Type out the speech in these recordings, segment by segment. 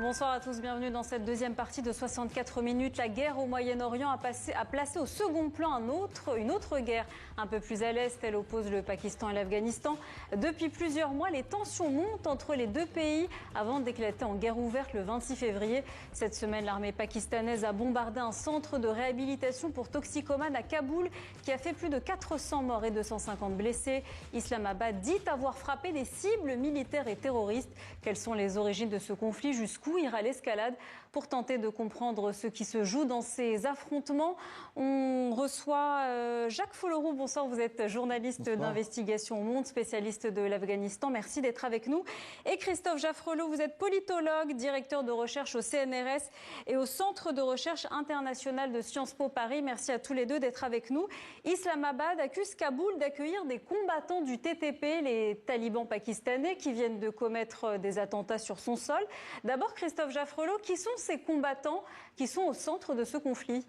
Bonsoir à tous, bienvenue dans cette deuxième partie de 64 minutes. La guerre au Moyen-Orient a placé au second plan une autre guerre un peu plus à l'est. Elle oppose le Pakistan et l'Afghanistan. Depuis plusieurs mois, les tensions montent entre les deux pays avant d'éclater en guerre ouverte le 26 février. Cette semaine, l'armée pakistanaise a bombardé un centre de réhabilitation pour toxicomanes à Kaboul qui a fait plus de 400 morts et 250 blessés. Islamabad dit avoir frappé des cibles militaires et terroristes. Quelles sont les origines de ce conflit ? Jusqu'où ira l'escalade? Pour tenter de comprendre ce qui se joue dans ces affrontements, on reçoit Jacques Folloroux. Bonsoir, vous êtes journaliste d'investigation au Monde, spécialiste de l'Afghanistan. Merci d'être avec nous. Et Christophe Jaffrelot, vous êtes politologue, directeur de recherche au CNRS et au Centre de recherche international de Sciences Po Paris. Merci à tous les deux d'être avec nous. Islamabad accuse Kaboul d'accueillir des combattants du TTP, les talibans pakistanais qui viennent de commettre des attentats sur son sol. D'abord, Christophe Jaffrelot, qui sont ces combattants qui sont au centre de ce conflit?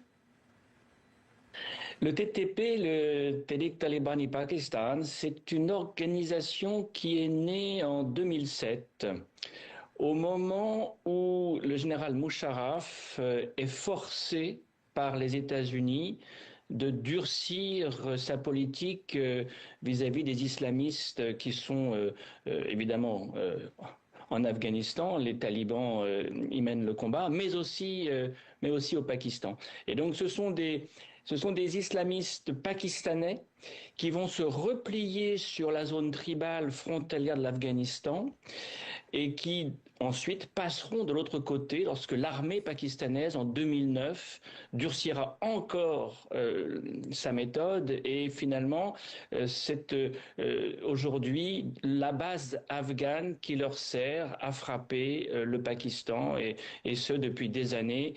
Le TTP, le Tehrik Talibani Pakistan, c'est une organisation qui est née en 2007, au moment où le général Musharraf est forcé par les États-Unis de durcir sa politique vis-à-vis des islamistes qui sont évidemment en Afghanistan. Les talibans y mènent le combat, mais aussi au Pakistan. Et donc ce sont des islamistes pakistanais qui vont se replier sur la zone tribale frontalière de l'Afghanistan et qui ensuite passeront de l'autre côté lorsque l'armée pakistanaise en 2009 durcira encore sa méthode et finalement c'est aujourd'hui la base afghane qui leur sert à frapper le Pakistan et ce depuis des années.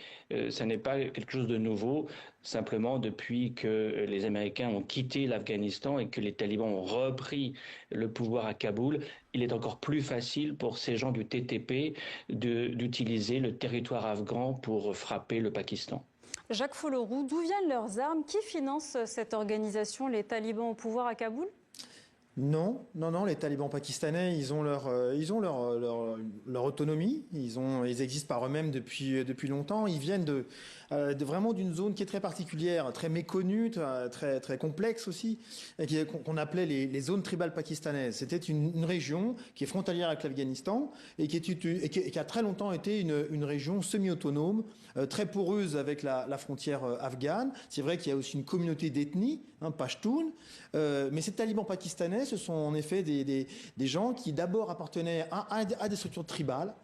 Ça n'est pas quelque chose de nouveau, simplement depuis que les Américains ont quitté l'Afghanistan et que les talibans ont repris le pouvoir à Kaboul, il est encore plus facile pour ces gens du TTP d'utiliser le territoire afghan pour frapper le Pakistan. Jacques Folloroux, d'où viennent leurs armes? Qui finance cette organisation, les talibans au pouvoir à Kaboul? Non, les talibans pakistanais, ils ont leur autonomie, ils existent par eux-mêmes depuis longtemps, ils viennent de vraiment d'une zone qui est très particulière, très méconnue, très complexe aussi, qu'on appelait les zones tribales pakistanaises. C'était une région qui est frontalière avec l'Afghanistan et qui a très longtemps été une région semi-autonome, très poreuse avec la frontière afghane. C'est vrai qu'il y a aussi une communauté d'ethnie, Pashtun, mais ces talibans pakistanais, ce sont en effet des gens qui d'abord appartenaient à des structures tribales,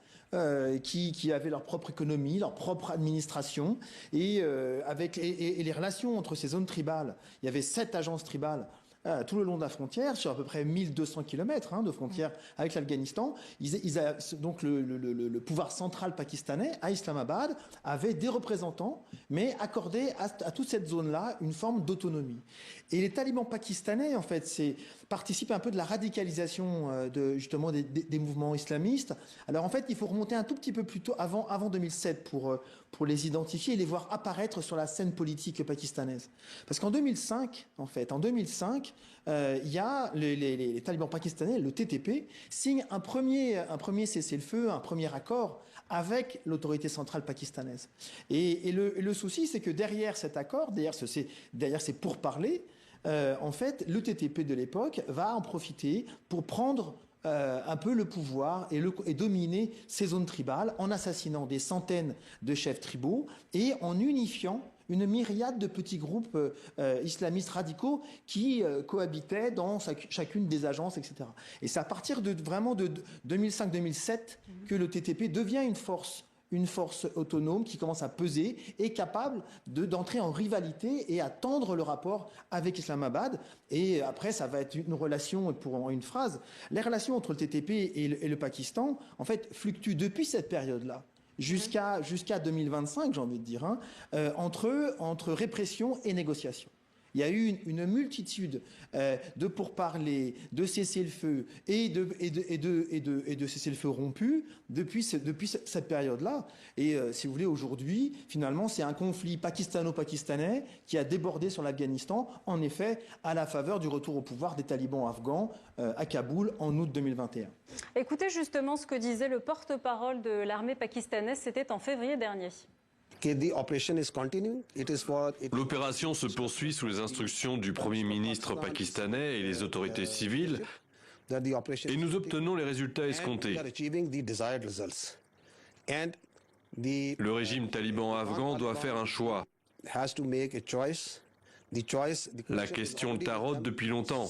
qui avaient leur propre économie, leur propre administration, et les relations entre ces zones tribales. Il y avait 7 agences tribales tout le long de la frontière, sur à peu près 1200 km de frontière avec l'Afghanistan. Donc le pouvoir central pakistanais, à Islamabad, avait des représentants, mais accordait à toute cette zone-là une forme d'autonomie. Et les talibans pakistanais, en fait, participent un peu de la radicalisation justement des mouvements islamistes. Alors en fait, il faut remonter un tout petit peu plus tôt, avant 2007, pour les identifier et les voir apparaître sur la scène politique pakistanaise. Parce qu'en 2005, il y a les talibans pakistanais, le TTP, signent un premier cessez-le-feu, un premier accord avec l'autorité centrale pakistanaise. Et le souci, c'est que derrière cet accord, derrière ces pourparlers, en fait, le TTP de l'époque va en profiter pour prendre un peu le pouvoir et dominer ces zones tribales en assassinant des centaines de chefs tribaux et en unifiant une myriade de petits groupes islamistes radicaux qui cohabitaient dans chacune des agences, etc. Et c'est à partir de 2005-2007 que le TTP devient une force autonome qui commence à peser et capable d'entrer en rivalité et à tendre le rapport avec Islamabad. Et après, ça va être une relation, pour une phrase, les relations entre le TTP et le Pakistan, en fait, fluctuent depuis cette période-là jusqu'à 2025, j'ai envie de dire, entre répression et négociation. Il y a eu une multitude de pourparlers, de cessez-le-feu et de cessez-le-feu rompus depuis cette période-là. Et si vous voulez, aujourd'hui, finalement, c'est un conflit pakistano-pakistanais qui a débordé sur l'Afghanistan, en effet, à la faveur du retour au pouvoir des talibans afghans à Kaboul en août 2021. Écoutez justement ce que disait le porte-parole de l'armée pakistanaise, c'était en février dernier. L'opération se poursuit sous les instructions du Premier ministre pakistanais et les autorités civiles et nous obtenons les résultats escomptés. Le régime taliban afghan doit faire un choix. La question taraude depuis longtemps.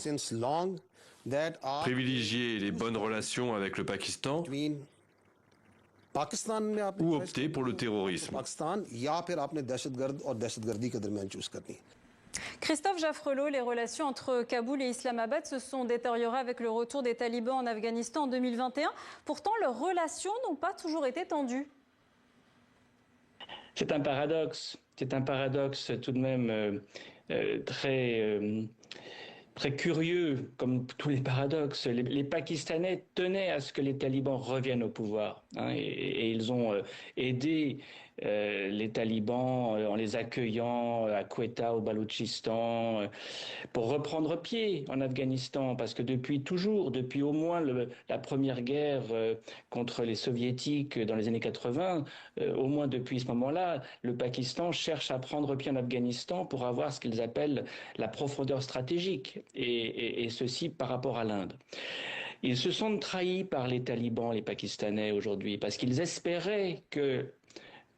Privilégier les bonnes relations avec le Pakistan ou opter pour le terrorisme. Christophe Jaffrelot, les relations entre Kaboul et Islamabad se sont détériorées avec le retour des talibans en Afghanistan en 2021. Pourtant, leurs relations n'ont pas toujours été tendues. C'est un paradoxe tout de même très curieux, comme tous les paradoxes. Les Pakistanais tenaient à ce que les talibans reviennent au pouvoir, hein, et ils ont aidé les talibans en les accueillant à Quetta, au Baloutchistan, pour reprendre pied en Afghanistan, parce que depuis au moins la première guerre contre les soviétiques dans les années 80, au moins depuis ce moment-là, le Pakistan cherche à prendre pied en Afghanistan pour avoir ce qu'ils appellent la profondeur stratégique, et ceci par rapport à l'Inde. Ils se sentent trahis par les talibans, les Pakistanais aujourd'hui, parce qu'ils espéraient que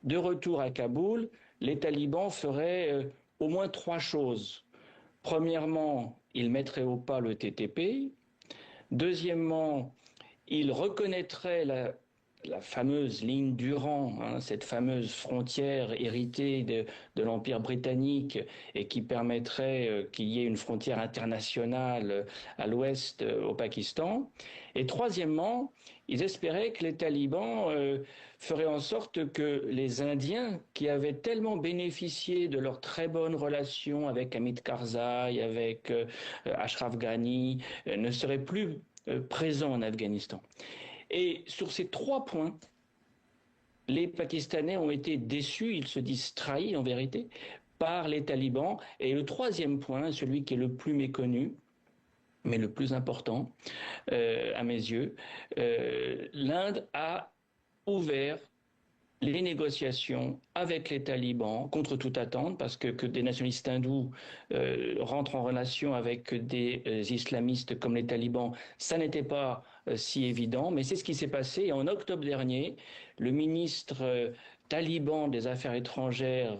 de retour à Kaboul, les talibans feraient au moins 3 choses. Premièrement, ils mettraient au pas le TTP. Deuxièmement, ils reconnaîtraient la fameuse ligne Durand, hein, cette fameuse frontière héritée de l'Empire britannique et qui permettrait qu'il y ait une frontière internationale à l'ouest au Pakistan. Et troisièmement, ils espéraient que les talibans feraient en sorte que les Indiens, qui avaient tellement bénéficié de leurs très bonnes relations avec Hamid Karzai, avec Ashraf Ghani, ne seraient plus présents en Afghanistan. Et sur ces 3 points, les Pakistanais ont été déçus, ils se disent trahis en vérité, par les talibans. Et le 3e point, celui qui est le plus méconnu, mais le plus important à mes yeux, l'Inde a ouvert les négociations avec les talibans contre toute attente, parce que des nationalistes hindous rentrent en relation avec des islamistes comme les talibans, ça n'était pas si évident, mais c'est ce qui s'est passé. Et en octobre dernier, le ministre taliban des Affaires étrangères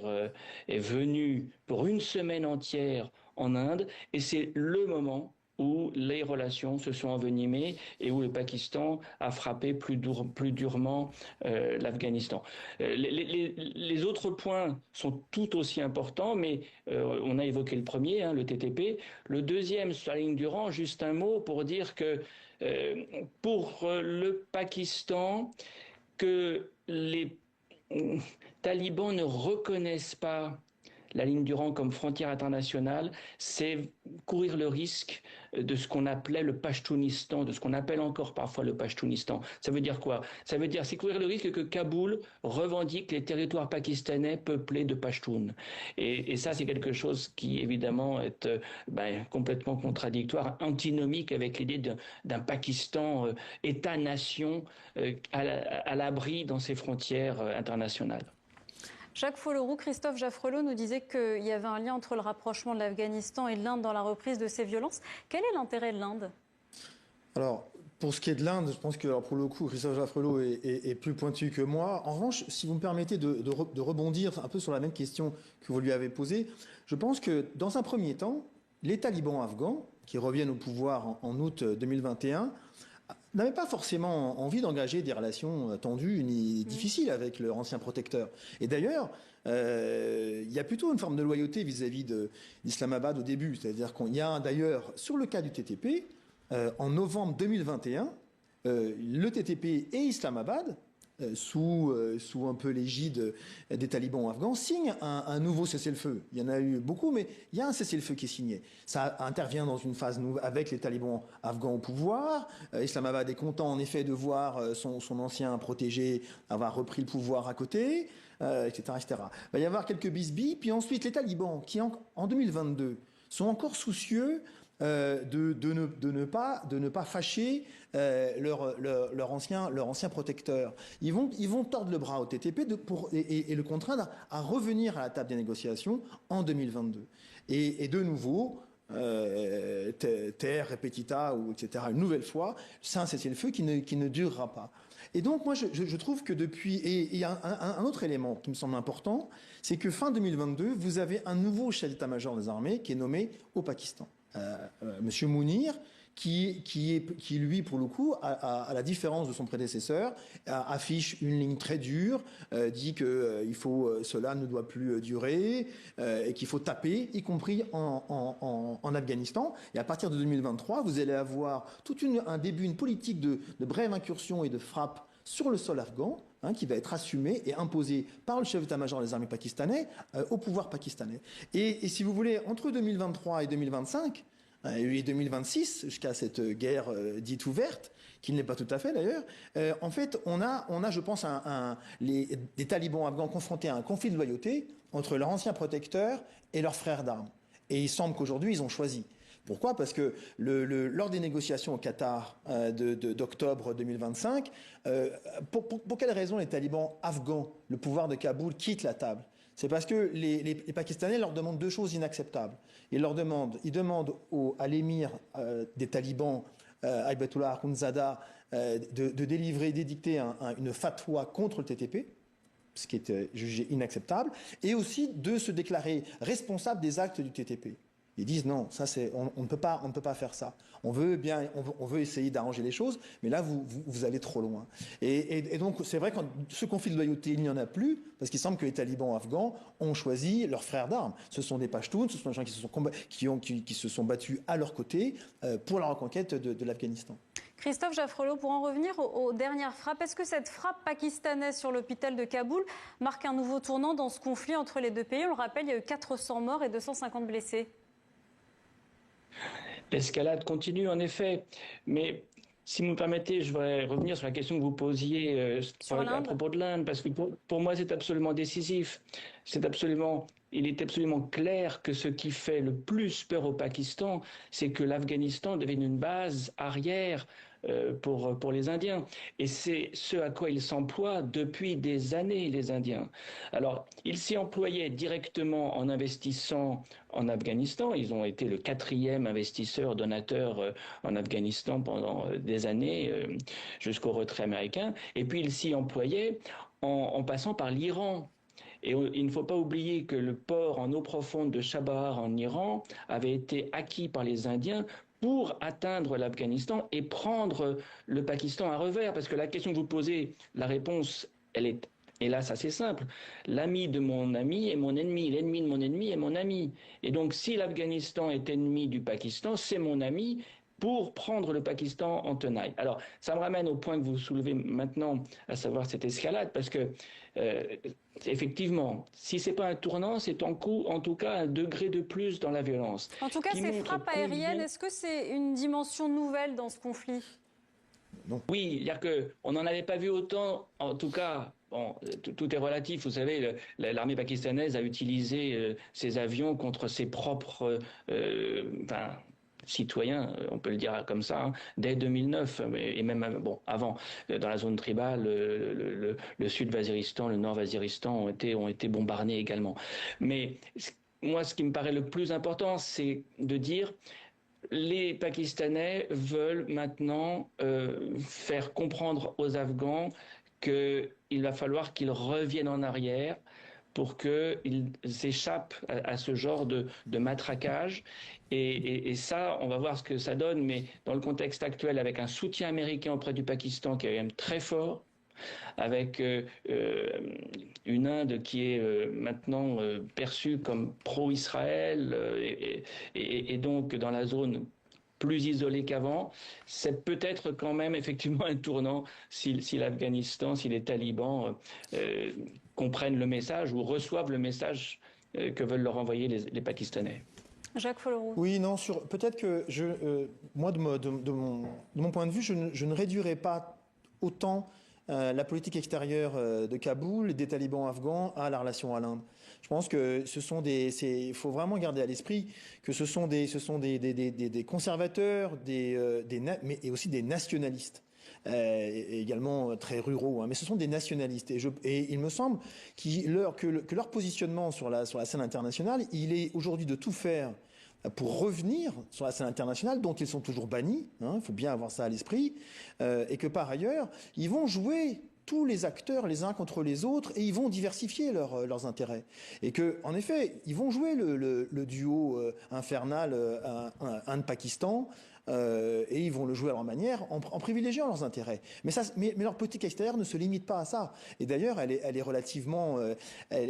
est venu pour une semaine entière en Inde, et c'est le moment où les relations se sont envenimées et où le Pakistan a frappé plus durement l'Afghanistan. Les autres points sont tout aussi importants, mais on a évoqué le premier, hein, le TTP. Le deuxième, sur la ligne Durand, juste un mot pour dire que pour le Pakistan, que les talibans ne reconnaissent pas la ligne Durand comme frontière internationale, c'est courir le risque de ce qu'on appelait le Pashtunistan, de ce qu'on appelle encore parfois le Pashtunistan. Ça veut dire quoi? Ça veut dire c'est courir le risque que Kaboul revendique les territoires pakistanais peuplés de Pashtuns. Et ça, c'est quelque chose qui, évidemment, est complètement contradictoire, antinomique avec l'idée d'un Pakistan État-nation à l'abri dans ses frontières internationales. Jacques Folloroux, Christophe Jaffrelot nous disait qu'il y avait un lien entre le rapprochement de l'Afghanistan et de l'Inde dans la reprise de ces violences. Quel est l'intérêt de l'Inde? Alors, pour ce qui est de l'Inde, je pense que pour le coup, Christophe Jaffrelot est plus pointu que moi. En revanche, si vous me permettez de rebondir un peu sur la même question que vous lui avez posée, je pense que dans un premier temps, les talibans afghans, qui reviennent au pouvoir en août 2021, n'avaient pas forcément envie d'engager des relations tendues ni difficiles avec leur ancien protecteur. Et d'ailleurs, il y a plutôt une forme de loyauté vis-à-vis d'Islamabad au début. C'est-à-dire qu'il y a d'ailleurs, sur le cas du TTP, en novembre 2021, le TTP et Islamabad sous un peu l'égide des talibans afghans, signe un nouveau cessez-le-feu. Il y en a eu beaucoup, mais il y a un cessez-le-feu qui est signé. Ça intervient dans une phase nouvelle avec les talibans afghans au pouvoir. Islamabad est content en effet de voir son ancien protégé avoir repris le pouvoir à côté, etc., etc. Il va y avoir quelques bisbilles, puis ensuite les talibans qui en 2022 sont encore soucieux de ne pas fâcher leur ancien protecteur. Ils vont tordre le bras au TTP et le contraindre à revenir à la table des négociations en 2022. Et de nouveau, terre repetita, ou etc., une nouvelle fois, c'est un cessez-le-feu qui ne durera pas. Et donc, moi, je trouve que depuis... Et il y a un autre élément qui me semble important, c'est que fin 2022, vous avez un nouveau chef d'état-major des armées qui est nommé au Pakistan. Monsieur Mounir, qui lui, pour le coup, à la différence de son prédécesseur, affiche une ligne très dure, dit que cela ne doit plus durer, et qu'il faut taper, y compris en Afghanistan. Et à partir de 2023, vous allez avoir un début, une politique de brève incursion et de frappe sur le sol afghan, qui va être assumé et imposé par le chef d'état-major des armées pakistanais au pouvoir pakistanais. Et si vous voulez, entre 2023 et 2025, et 2026, jusqu'à cette guerre dite ouverte, qui ne l'est pas tout à fait d'ailleurs, en fait, on a, je pense, des talibans afghans confrontés à un conflit de loyauté entre leur ancien protecteur et leurs frères d'armes. Et il semble qu'aujourd'hui, ils ont choisi. Pourquoi ? Parce que lors des négociations au Qatar d'octobre 2025, pour quelles raisons les talibans afghans, le pouvoir de Kaboul, quittent la table ? C'est parce que les Pakistanais leur demandent deux choses inacceptables. Ils demandent à l'émir des talibans, Aybatullah Akhundzada, de délivrer, d'édicter une fatwa contre le TTP, ce qui est jugé inacceptable, et aussi de se déclarer responsable des actes du TTP. Ils disent non, ça on ne peut pas faire ça. On veut essayer d'arranger les choses, mais là vous allez trop loin. Et donc c'est vrai que ce conflit de loyauté il n'y en a plus parce qu'il semble que les talibans afghans ont choisi leurs frères d'armes. Ce sont des Pashtuns, ce sont des gens qui se sont battus à leur côté pour la reconquête de l'Afghanistan. Christophe Jaffrelot, pour en revenir aux dernières frappes, est-ce que cette frappe pakistanaise sur l'hôpital de Kaboul marque un nouveau tournant dans ce conflit entre les deux pays ? On le rappelle, il y a eu 400 morts et 250 blessés. L'escalade continue en effet, mais si vous me permettez, je voudrais revenir sur la question que vous posiez à propos de l'Inde, parce que pour moi c'est absolument décisif. Il est absolument clair que ce qui fait le plus peur au Pakistan, c'est que l'Afghanistan devienne une base arrière pour les Indiens. Et c'est ce à quoi ils s'emploient depuis des années, les Indiens. Alors, ils s'y employaient directement en investissant en Afghanistan. Ils ont été le 4e investisseur donateur en Afghanistan pendant des années, jusqu'au retrait américain. Et puis, ils s'y employaient en passant par l'Iran. Et il ne faut pas oublier que le port en eau profonde de Chabahar en Iran avait été acquis par les Indiens pour atteindre l'Afghanistan et prendre le Pakistan à revers. Parce que la question que vous posez, la réponse, elle est hélas assez simple. L'ami de mon ami est mon ennemi, l'ennemi de mon ennemi est mon ami. Et donc si l'Afghanistan est ennemi du Pakistan, c'est mon ami pour prendre le Pakistan en tenaille. Alors, ça me ramène au point que vous soulevez maintenant, à savoir cette escalade, parce que, effectivement, si c'est pas un tournant, c'est en tout cas un degré de plus dans la violence. En tout cas, ces frappes aériennes, est-ce que c'est une dimension nouvelle dans ce conflit ? Non. Oui, c'est-à-dire qu'on n'en avait pas vu autant, en tout cas. Bon, tout est relatif. Vous savez, l'armée pakistanaise a utilisé ses avions contre ses propres... citoyens, on peut le dire comme ça, dès 2009, et même avant, dans la zone tribale, le sud Waziristan, le nord Waziristan ont été bombardés également. Mais moi, ce qui me paraît le plus important, c'est de dire les Pakistanais veulent maintenant faire comprendre aux Afghans qu'il va falloir qu'ils reviennent en arrière pour qu'ils échappent à ce genre de matraquage. Et ça, on va voir ce que ça donne, mais dans le contexte actuel, avec un soutien américain auprès du Pakistan qui est quand même très fort, avec une Inde qui est maintenant perçue comme pro-Israël et donc dans la zone plus isolé qu'avant. C'est peut-être quand même effectivement un tournant si l'Afghanistan, si les talibans comprennent le message ou reçoivent le message que veulent leur envoyer les Pakistanais. Jacques Folloroux. Oui, non, peut-être que moi, de mon point de vue, je ne réduirais pas autant la politique extérieure de Kaboul, des talibans afghans, à la relation à l'Inde. Je pense que il faut vraiment garder à l'esprit que ce sont des conservateurs, mais et aussi des nationalistes. Également très ruraux, hein, mais ce sont des nationalistes. Et il me semble que leur positionnement sur la scène internationale, il est aujourd'hui de tout faire pour revenir sur la scène internationale, dont ils sont toujours bannis, hein, il faut bien avoir ça à l'esprit, et que par ailleurs, ils vont jouer tous les acteurs les uns contre les autres et ils vont diversifier leurs intérêts. Et que, en effet, ils vont jouer le duo infernal Inde-Pakistan, et ils vont le jouer à leur manière en privilégiant leurs intérêts. Mais leur politique extérieure ne se limite pas à ça. Et d'ailleurs, elle est relativement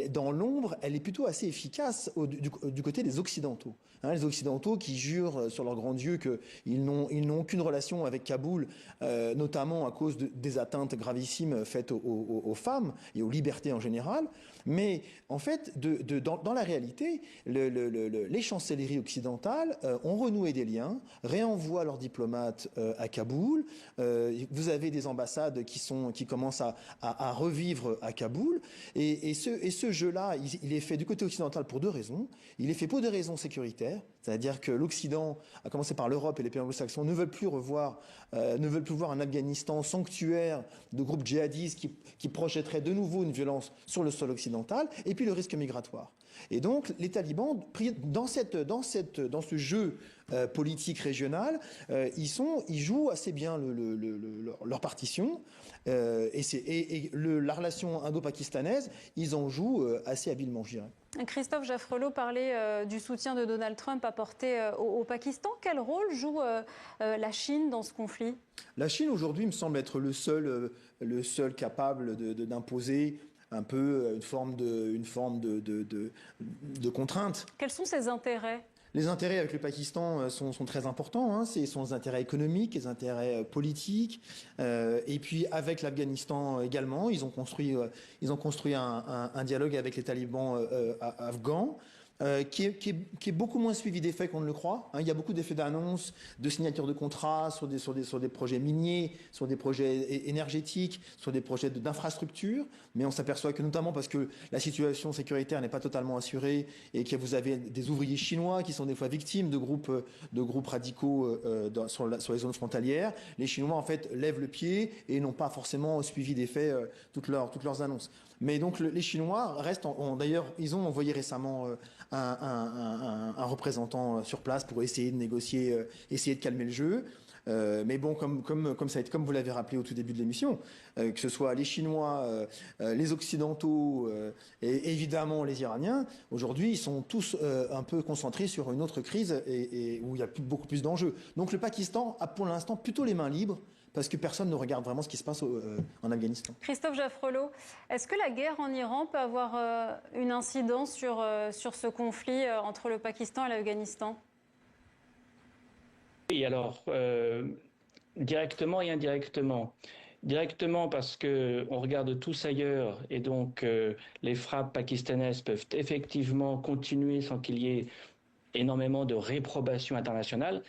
dans l'ombre, elle est plutôt assez efficace du côté des Occidentaux. Hein, les Occidentaux qui jurent sur leur grand Dieu qu'ils n'ont aucune relation avec Kaboul, notamment à cause des atteintes gravissimes faites aux femmes et aux libertés en général. Mais en fait, dans la réalité, les chancelleries occidentales ont renoué des liens, réenvoient leurs diplomates à Kaboul. Vous avez des ambassades qui commencent à revivre à Kaboul. Et ce jeu-là, il est fait du côté occidental pour deux raisons. Il est fait pour des raisons sécuritaires, c'est-à-dire que l'Occident, à commencer par l'Europe et les pays anglo-saxons, ne veulent plus voir un Afghanistan sanctuaire de groupes djihadistes qui projetteraient de nouveau une violence sur le sol occidental. Et puis le risque migratoire. Et donc les talibans, dans ce jeu politique régional, ils jouent assez bien leur partition. La relation indo-pakistanaise, ils en jouent assez habilement, je dirais. Christophe Jaffrelot parlait du soutien de Donald Trump apporté au Pakistan. Quel rôle joue la Chine dans ce conflit ? La Chine, aujourd'hui, me semble être le seul capable d'imposer un peu une forme de contrainte. Quels sont ses intérêts ? Les intérêts avec le Pakistan sont très importants. Hein. Ce sont des intérêts économiques, des intérêts politiques. Et puis avec l'Afghanistan également, ils ont construit un dialogue avec les talibans afghans. Qui est beaucoup moins suivi des faits qu'on ne le croit. Hein, il y a beaucoup d'effets d'annonce, de signatures de contrats sur des projets miniers, sur des projets énergétiques, sur des projets d'infrastructures. Mais on s'aperçoit que notamment parce que la situation sécuritaire n'est pas totalement assurée et que vous avez des ouvriers chinois qui sont des fois victimes de groupes radicaux sur les zones frontalières, les Chinois en fait lèvent le pied et n'ont pas forcément suivi des faits toutes leurs annonces. Mais donc les Chinois restent, d'ailleurs, ils ont envoyé récemment un représentant sur place pour essayer de négocier, essayer de calmer le jeu. Mais bon, comme vous l'avez rappelé au tout début de l'émission, que ce soit les Chinois, les Occidentaux et évidemment les Iraniens, aujourd'hui, ils sont tous un peu concentrés sur une autre crise et où il y a beaucoup plus d'enjeux. Donc le Pakistan a pour l'instant plutôt les mains libres, parce que personne ne regarde vraiment ce qui se passe en Afghanistan. Christophe Jaffrelot, est-ce que la guerre en Iran peut avoir une incidence sur ce conflit entre le Pakistan et l'Afghanistan ? Oui, alors, directement et indirectement. Directement parce qu'on regarde tous ailleurs et donc les frappes pakistanaises peuvent effectivement continuer sans qu'il y ait énormément de réprobation internationale.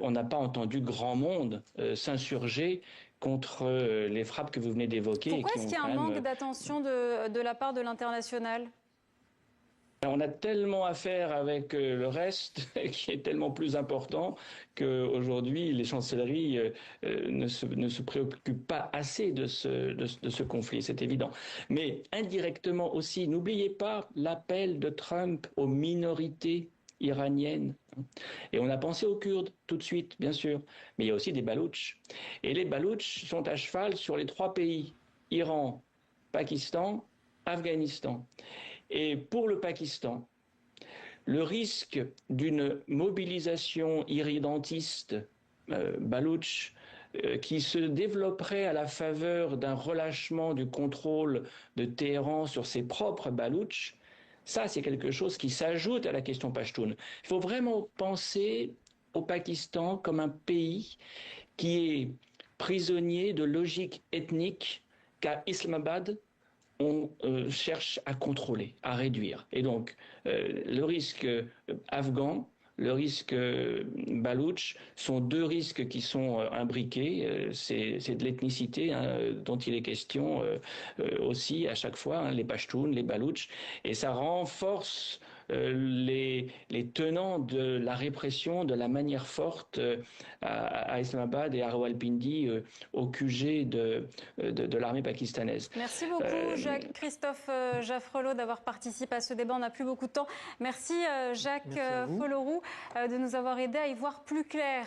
On n'a pas entendu grand monde s'insurger contre les frappes que vous venez d'évoquer. Pourquoi est-ce qu'il y a un manque d'attention de la part de l'international ? On a tellement à faire avec le reste qui est tellement plus important qu'aujourd'hui les chancelleries ne se préoccupent pas assez de ce conflit, c'est évident. Mais indirectement aussi, n'oubliez pas l'appel de Trump aux minorités iraniennes. Et on a pensé aux Kurdes tout de suite, bien sûr, mais il y a aussi des Baloutches. Et les Baloutches sont à cheval sur les trois pays, Iran, Pakistan, Afghanistan. Et pour le Pakistan, le risque d'une mobilisation irrédentiste baloutche qui se développerait à la faveur d'un relâchement du contrôle de Téhéran sur ses propres Baloutches, ça c'est quelque chose qui s'ajoute à la question pachtoune. Il faut vraiment penser au Pakistan comme un pays qui est prisonnier de logique ethnique qu'à Islamabad, on cherche à contrôler, à réduire. Et donc, le risque afghan, le risque baloutche sont deux risques qui sont imbriqués. C'est de l'ethnicité dont il est question aussi à chaque fois, les Pashtuns, les Baloutches, et ça renforce les tenants de la répression de la manière forte à Islamabad et à Rawalpindi au QG de l'armée pakistanaise. Merci beaucoup Jacques-Christophe Jaffrelot d'avoir participé à ce débat. On n'a plus beaucoup de temps. Merci Jacques Folloroux de nous avoir aidé à y voir plus clair.